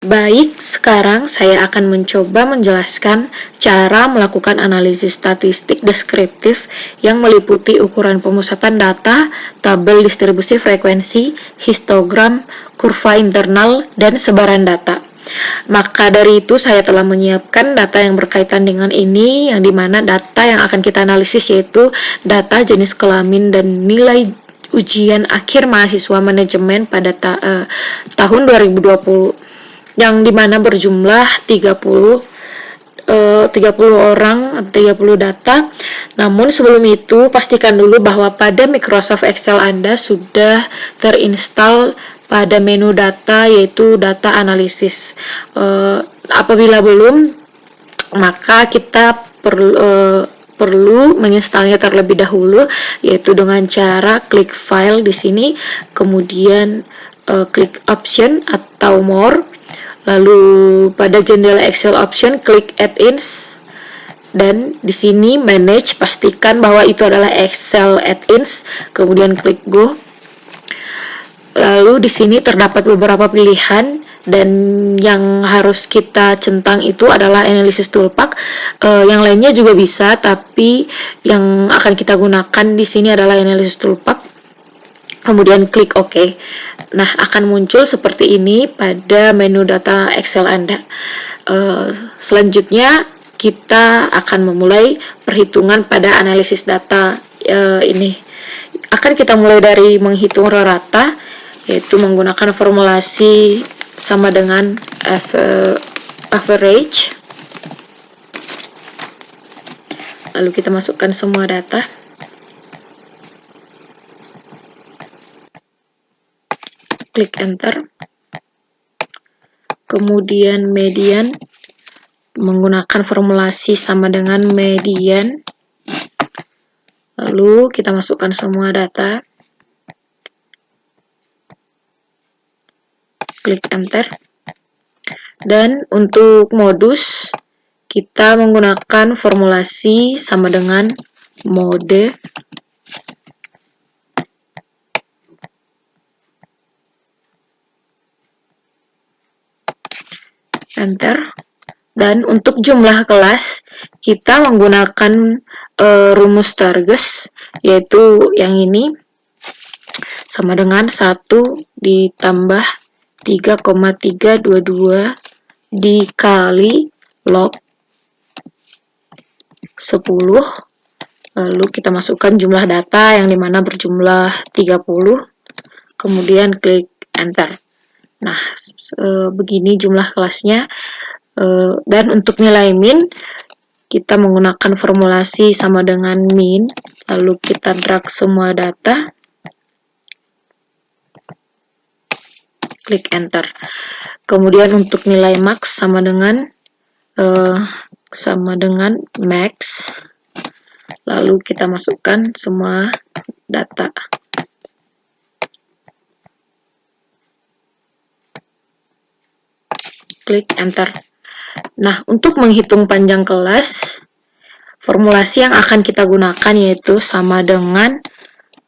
Baik, sekarang saya akan mencoba menjelaskan cara melakukan analisis statistik deskriptif yang meliputi ukuran pemusatan data, tabel distribusi frekuensi, histogram, kurva internal, dan sebaran data. Maka dari itu saya telah menyiapkan data yang berkaitan dengan ini, yang dimana data yang akan kita analisis yaitu data jenis kelamin dan nilai ujian akhir mahasiswa manajemen pada tahun 2020, yang dimana berjumlah 30 orang, 30 data. Namun sebelum itu, pastikan dulu bahwa pada Microsoft Excel Anda sudah terinstall pada menu data, yaitu data analisis. Apabila belum, maka kita perlu menginstalnya terlebih dahulu, yaitu dengan cara klik file di sini, kemudian klik option atau more. Lalu pada jendela Excel option klik add-ins, dan di sini manage, pastikan bahwa itu adalah Excel add-ins, kemudian klik go. Lalu di sini terdapat beberapa pilihan, dan yang harus kita centang itu adalah analysis toolpath. Yang lainnya juga bisa, tapi yang akan kita gunakan di sini adalah analysis toolpath. Kemudian klik OK. Nah, akan muncul seperti ini pada menu data Excel Anda. Selanjutnya, kita akan memulai perhitungan pada analisis data ini. Akan kita mulai dari menghitung rata, yaitu menggunakan formulasi sama dengan average. Lalu kita masukkan semua data. Klik enter. Kemudian median, menggunakan formulasi sama dengan median. Lalu kita masukkan semua data. Klik enter. Dan untuk modus, kita menggunakan formulasi sama dengan mode. Enter. Dan untuk jumlah kelas, kita menggunakan rumus Sturges, yaitu yang ini, sama dengan 1 ditambah 3,322 dikali log 10. Lalu kita masukkan jumlah data yang dimana berjumlah 30, kemudian klik enter. Nah, begini jumlah kelasnya. Dan untuk nilai min, kita menggunakan formulasi sama dengan min, lalu kita drag semua data, klik enter. Kemudian untuk nilai max sama dengan max, lalu kita masukkan semua data. Klik enter. Nah, untuk menghitung panjang kelas, formulasi yang akan kita gunakan yaitu sama dengan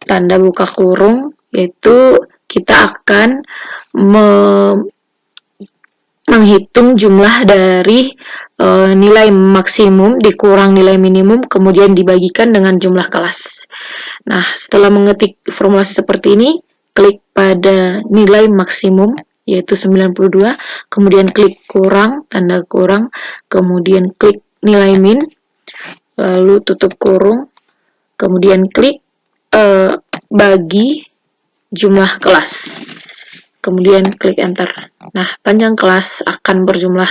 tanda buka kurung, yaitu kita akan menghitung jumlah dari nilai maksimum dikurang nilai minimum, kemudian dibagikan dengan jumlah kelas. Nah, setelah mengetik formulasi seperti ini, klik pada nilai maksimum, yaitu 92, kemudian klik kurang, tanda kurang, kemudian klik nilai min, lalu tutup kurung, kemudian klik bagi jumlah kelas, kemudian klik enter. Nah, panjang kelas akan berjumlah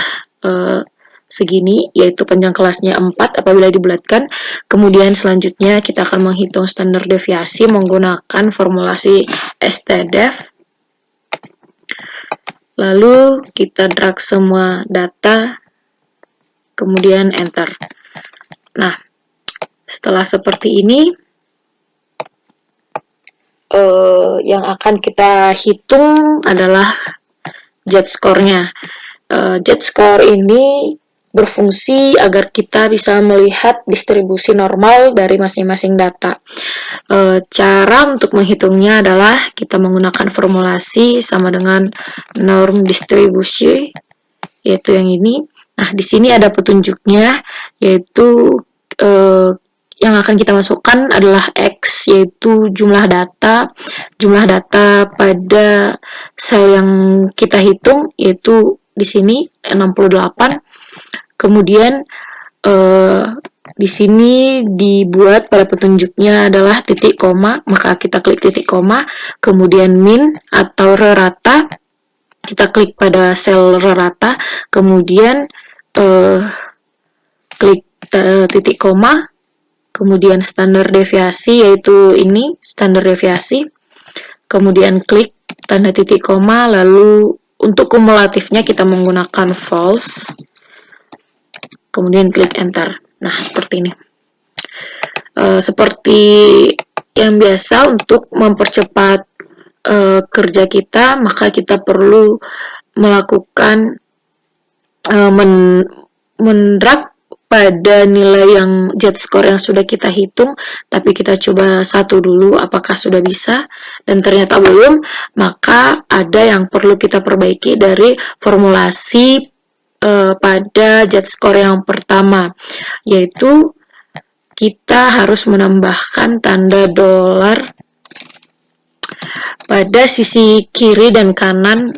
segini, yaitu panjang kelasnya 4 apabila dibulatkan. Kemudian selanjutnya kita akan menghitung standar deviasi menggunakan formulasi stdef. Lalu kita drag semua data, kemudian enter. Nah, setelah seperti ini, yang akan kita hitung adalah z-score-nya. Z-score ini berfungsi agar kita bisa melihat distribusi normal dari masing-masing data. Cara untuk menghitungnya adalah kita menggunakan formulasi sama dengan norm distribusi, yaitu yang ini. Nah, di sini ada petunjuknya, yaitu yang akan kita masukkan adalah X, yaitu jumlah data pada sel yang kita hitung, yaitu di sini 68. Kemudian di sini dibuat pada petunjuknya adalah titik koma, maka kita klik titik koma, kemudian min atau rata, kita klik pada sel rata, kemudian klik titik koma, kemudian standar deviasi, yaitu ini standar deviasi, kemudian klik tanda titik koma, lalu untuk kumulatifnya kita menggunakan false, kemudian klik enter. Nah, seperti ini. Seperti yang biasa, untuk mempercepat kerja kita, maka kita perlu melakukan mendrag pada nilai yang z-score yang sudah kita hitung, tapi kita coba satu dulu apakah sudah bisa, dan ternyata belum, maka ada yang perlu kita perbaiki dari formulasi pada z-score yang pertama, yaitu kita harus menambahkan tanda dolar pada sisi kiri dan kanan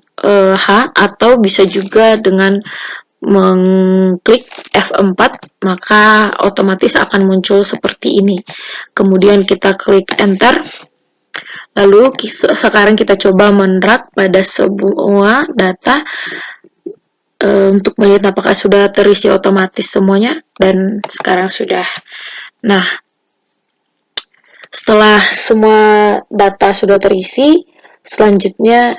H, atau bisa juga dengan mengklik F4, maka otomatis akan muncul seperti ini. Kemudian kita klik enter, lalu sekarang kita coba mendrag pada semua data untuk melihat apakah sudah terisi otomatis semuanya, dan sekarang sudah. Nah, setelah semua data sudah terisi, selanjutnya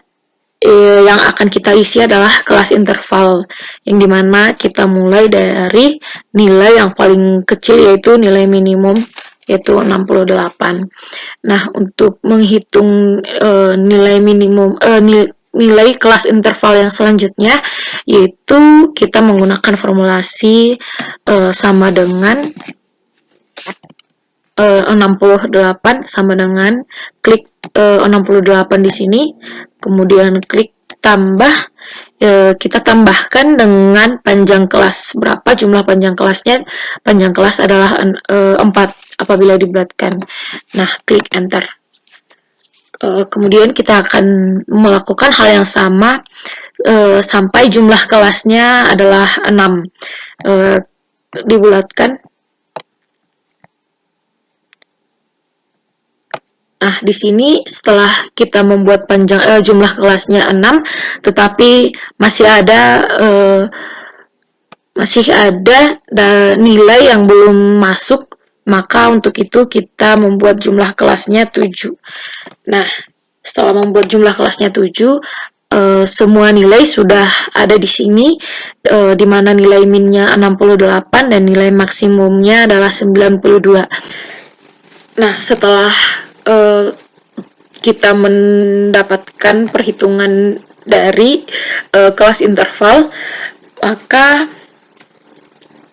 yang akan kita isi adalah kelas interval, yang dimana kita mulai dari nilai yang paling kecil, yaitu nilai minimum, yaitu 68. Nah, untuk menghitung nilai minimum, nilai kelas interval yang selanjutnya, yaitu kita menggunakan formulasi sama dengan 68 sama dengan klik 68 di sini, kemudian klik tambah, kita tambahkan dengan panjang kelas berapa, jumlah panjang kelasnya. Panjang kelas adalah 4 apabila dibulatkan. Nah, klik enter. Kemudian kita akan melakukan hal yang sama sampai jumlah kelasnya adalah 6. Dibulatkan. Nah, di sini setelah kita membuat panjang jumlah kelasnya 6, tetapi masih ada nilai yang belum masuk, maka untuk itu kita membuat jumlah kelasnya 7. Nah, setelah membuat jumlah kelasnya 7, semua nilai sudah ada di sini, di mana nilai minnya 68 dan nilai maksimumnya adalah 92. Nah, setelah kita mendapatkan perhitungan dari kelas interval, maka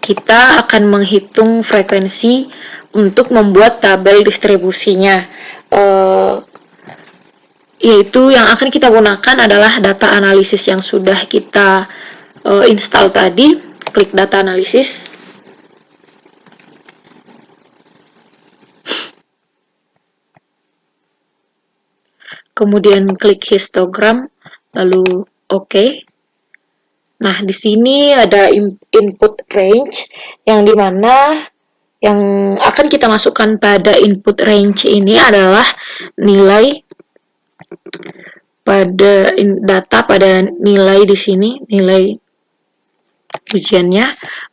kita akan menghitung frekuensi untuk membuat tabel distribusinya, yaitu yang akan kita gunakan adalah data analisis yang sudah kita install tadi. Klik data analisis, kemudian klik histogram, lalu OK. Nah, di sini ada input range, yang dimana yang akan kita masukkan pada input range ini adalah nilai pada data pada nilai di sini, nilai ujiannya.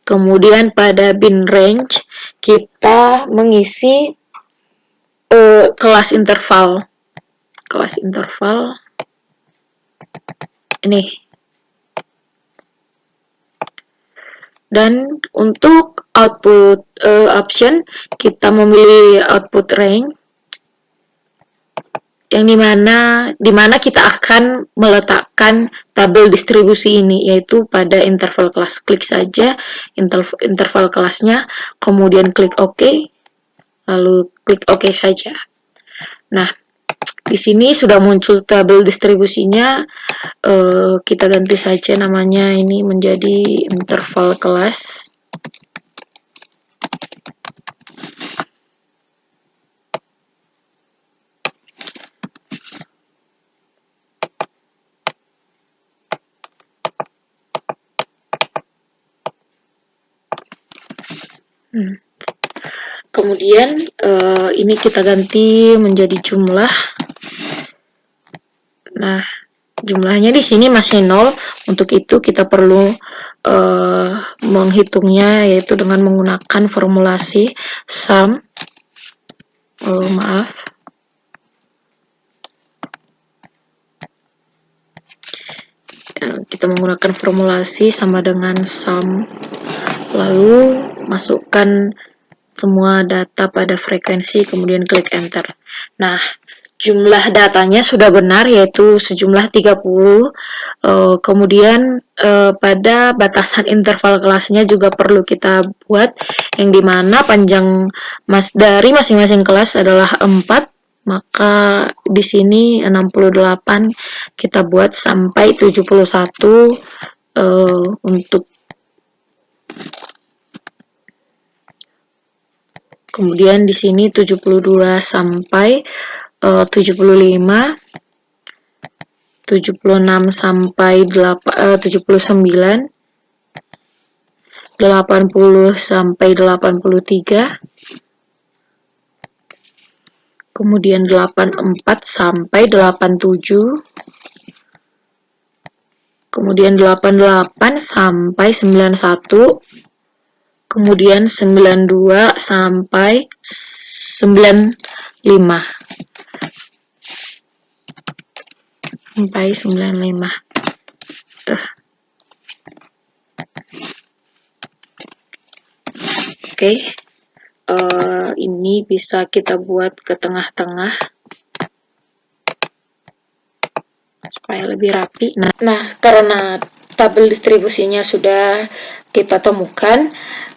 Kemudian pada bin range kita mengisi kelas interval. Kelas interval ini. Dan untuk output option, kita memilih output range, yang dimana kita akan meletakkan tabel distribusi ini, yaitu pada interval kelas. Klik saja interval kelasnya, kemudian klik OK, lalu klik OK saja. Nah, di sini sudah muncul tabel distribusinya. Kita ganti saja namanya ini menjadi interval kelas. Kemudian ini kita ganti menjadi jumlah. Nah, jumlahnya di sini masih 0. Untuk itu kita perlu menghitungnya, yaitu dengan menggunakan formulasi sum. Maaf. Kita menggunakan formulasi sama dengan sum. Lalu masukkan semua data pada frekuensi, kemudian klik enter. Nah, jumlah datanya sudah benar, yaitu sejumlah 30. Kemudian pada batasan interval kelasnya juga perlu kita buat, yang dimana panjang dari masing-masing kelas adalah 4. Maka di sini 68 kita buat sampai 71 untuk kemudian di sini 72 sampai 75, 76 sampai 79, 80 sampai 83, kemudian 84 sampai 87, kemudian 88 sampai 91, kemudian 92 sampai 95. Sampai 95. Oke. Ini bisa kita buat ke tengah-tengah supaya lebih rapi. Nah, karena tabel distribusinya sudah kita temukan,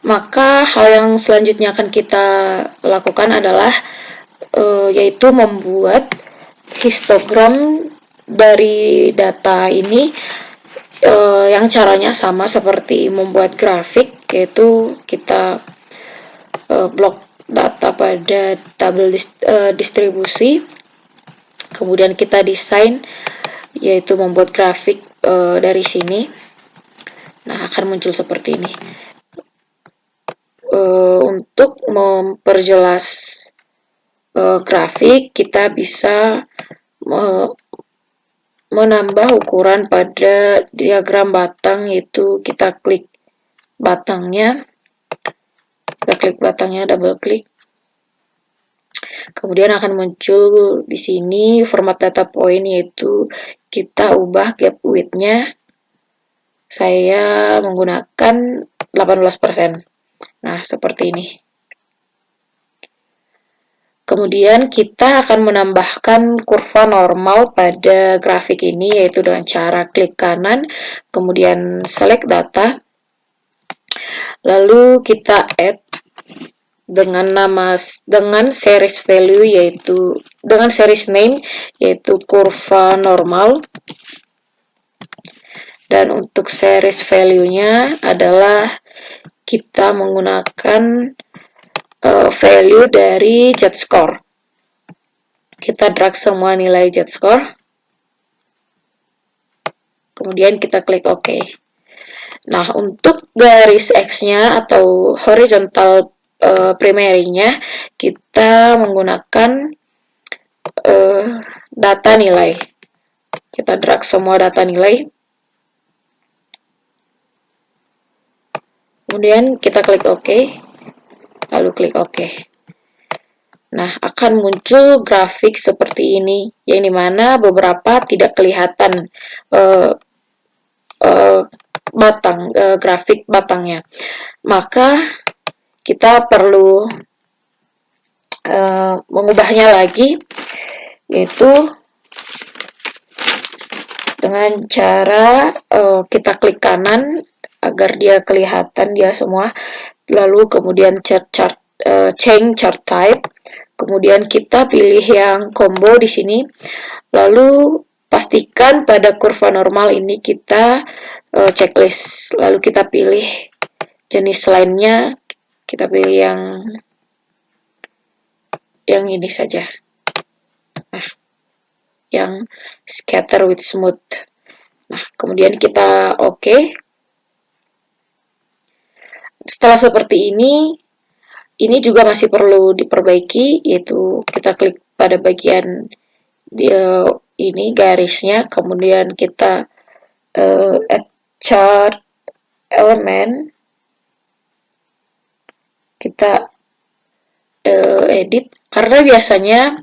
maka hal yang selanjutnya akan kita lakukan adalah yaitu membuat histogram dari data ini, yang caranya sama seperti membuat grafik, yaitu kita blok data pada tabel distribusi, kemudian kita desain, yaitu membuat grafik dari sini. Nah, akan muncul seperti ini. Untuk memperjelas grafik, kita bisa menambah ukuran pada diagram batang, yaitu kita klik batangnya, double klik. Kemudian akan muncul di sini format data point, yaitu kita ubah gap width-nya. Saya menggunakan 18%. Nah, seperti ini. Kemudian kita akan menambahkan kurva normal pada grafik ini, yaitu dengan cara klik kanan, kemudian select data, lalu kita add dengan series value, yaitu dengan series name, yaitu kurva normal, dan untuk series value-nya adalah kita menggunakan value dari z-score. Kita drag semua nilai z-score, kemudian kita klik OK. Nah, untuk garis X-nya atau horizontal primary-nya, kita menggunakan data nilai. Kita drag semua data nilai, kemudian kita klik OK, lalu klik OK. Nah, akan muncul grafik seperti ini, yang dimana beberapa tidak kelihatan grafik batangnya. Maka kita perlu mengubahnya lagi, yaitu dengan cara kita klik kanan agar dia kelihatan dia semua, lalu kemudian change chart type, kemudian kita pilih yang combo di sini, lalu pastikan pada kurva normal ini kita checklist, lalu kita pilih jenis lainnya, kita pilih yang ini saja, nah, yang scatter with smooth. Nah, kemudian kita oke. Setelah seperti ini juga masih perlu diperbaiki, yaitu kita klik pada bagian ini garisnya, kemudian kita add chart element, kita edit, karena biasanya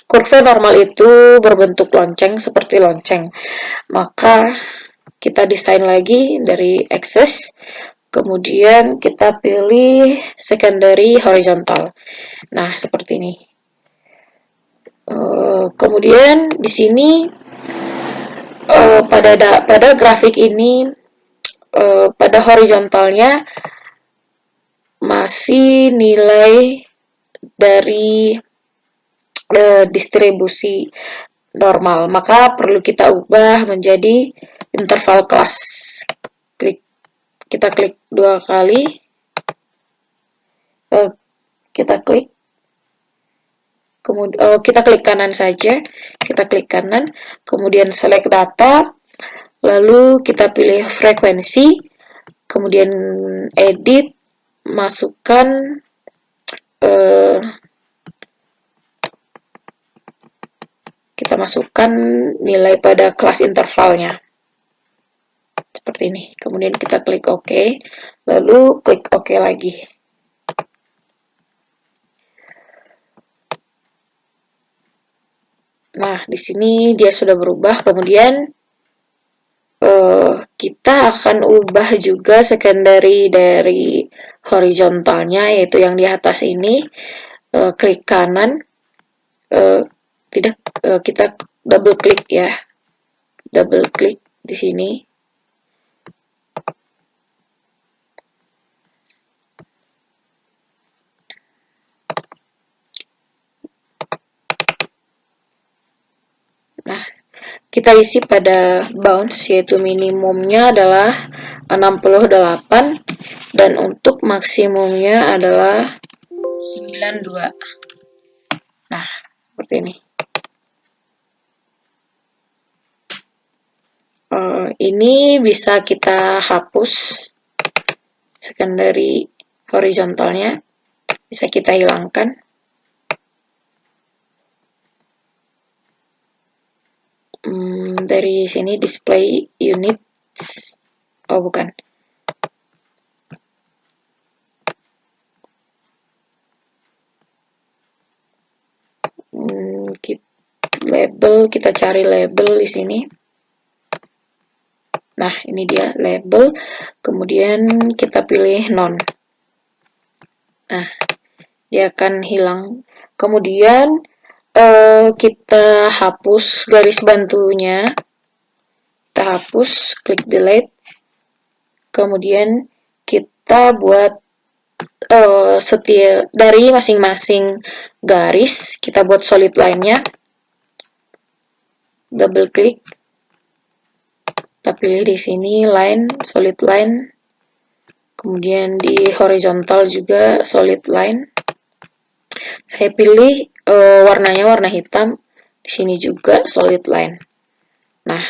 kurva normal itu berbentuk lonceng, seperti lonceng, maka kita desain lagi dari axis, kemudian kita pilih secondary horizontal. Nah, seperti ini. Kemudian di sini pada grafik ini pada horizontalnya masih nilai dari distribusi normal, maka perlu kita ubah menjadi interval kelas. Kita klik 2 kali, kita klik, kemudian kita klik kanan saja, kita klik kanan, kemudian select data, lalu kita pilih frekuensi, kemudian edit, masukkan kita masukkan nilai pada kelas intervalnya seperti ini, kemudian kita klik OK, lalu klik OK lagi. Nah, di sini dia sudah berubah. Kemudian kita akan ubah juga secondary dari horizontalnya, yaitu yang di atas ini. Klik kanan, kita double klik ya, double klik di sini. Nah, kita isi pada bounds, yaitu minimumnya adalah 68 dan untuk maksimumnya adalah 92. Nah, seperti ini. Ini bisa kita hapus secondary horizontalnya, bisa kita hilangkan. Dari sini display units, oh bukan, label, kita cari label di sini. Nah, ini dia label, kemudian kita pilih none. Nah, dia akan hilang. Kemudian kita hapus garis bantunya, kita hapus, klik delete, kemudian kita buat dari masing-masing garis, kita buat solid line-nya, double klik, kita pilih di sini line, solid line, kemudian di horizontal juga solid line. Saya pilih warnanya warna hitam, di sini juga solid line. Nah,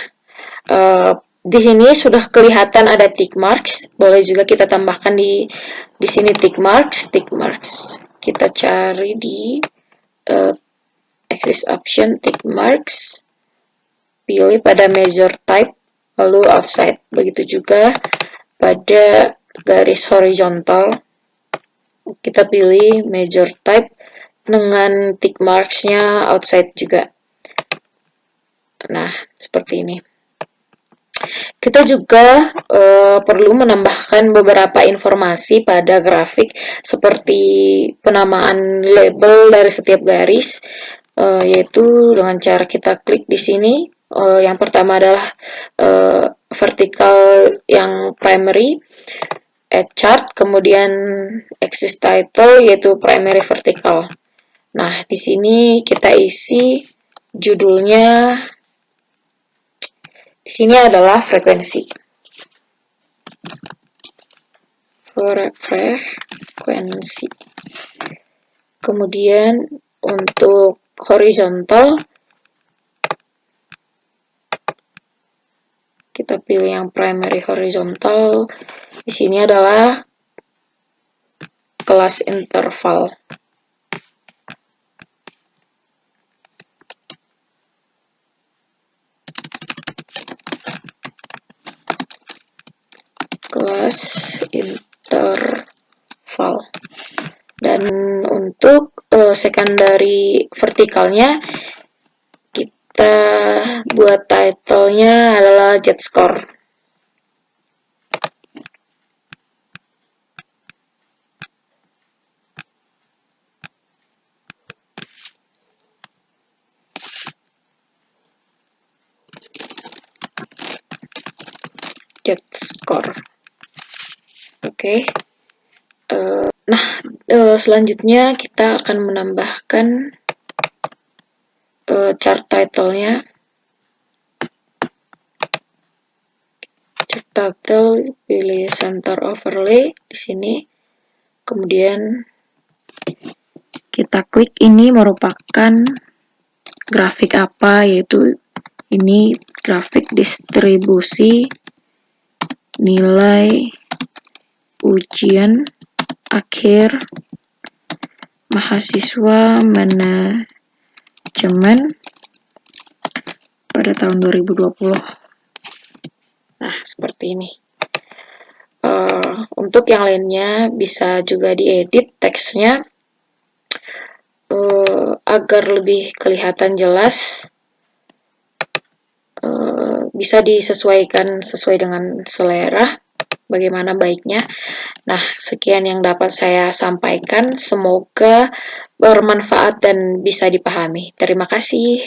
di sini sudah kelihatan ada tick marks, boleh juga kita tambahkan di sini tick marks. Kita cari di axis option tick marks, pilih pada measure type, lalu outside. Begitu juga pada garis horizontal, kita pilih measure type dengan tick marks-nya outside juga. Nah, seperti ini. Kita juga perlu menambahkan beberapa informasi pada grafik, seperti penamaan label dari setiap garis, yaitu dengan cara kita klik di sini. Yang pertama adalah vertical yang primary, add chart, kemudian axis title, yaitu primary vertical. Nah, di sini kita isi judulnya. Di sini adalah frekuensi. Frekuensi. Kemudian untuk horizontal kita pilih yang primary horizontal. Di sini adalah kelas interval. Kelas interval. Dan untuk secondary vertikalnya kita buat title-nya adalah Z-score. Z-score. Oke. Nah, selanjutnya kita akan menambahkan chart title-nya. Chart title, pilih center overlay di sini. Kemudian kita klik, ini merupakan grafik apa, yaitu ini grafik distribusi nilai ujian akhir mahasiswa manajemen pada tahun 2020. Nah, seperti ini. Untuk yang lainnya bisa juga diedit teksnya agar lebih kelihatan jelas. Bisa disesuaikan sesuai dengan selera, bagaimana baiknya. Nah, sekian yang dapat saya sampaikan. Semoga bermanfaat dan bisa dipahami. Terima kasih.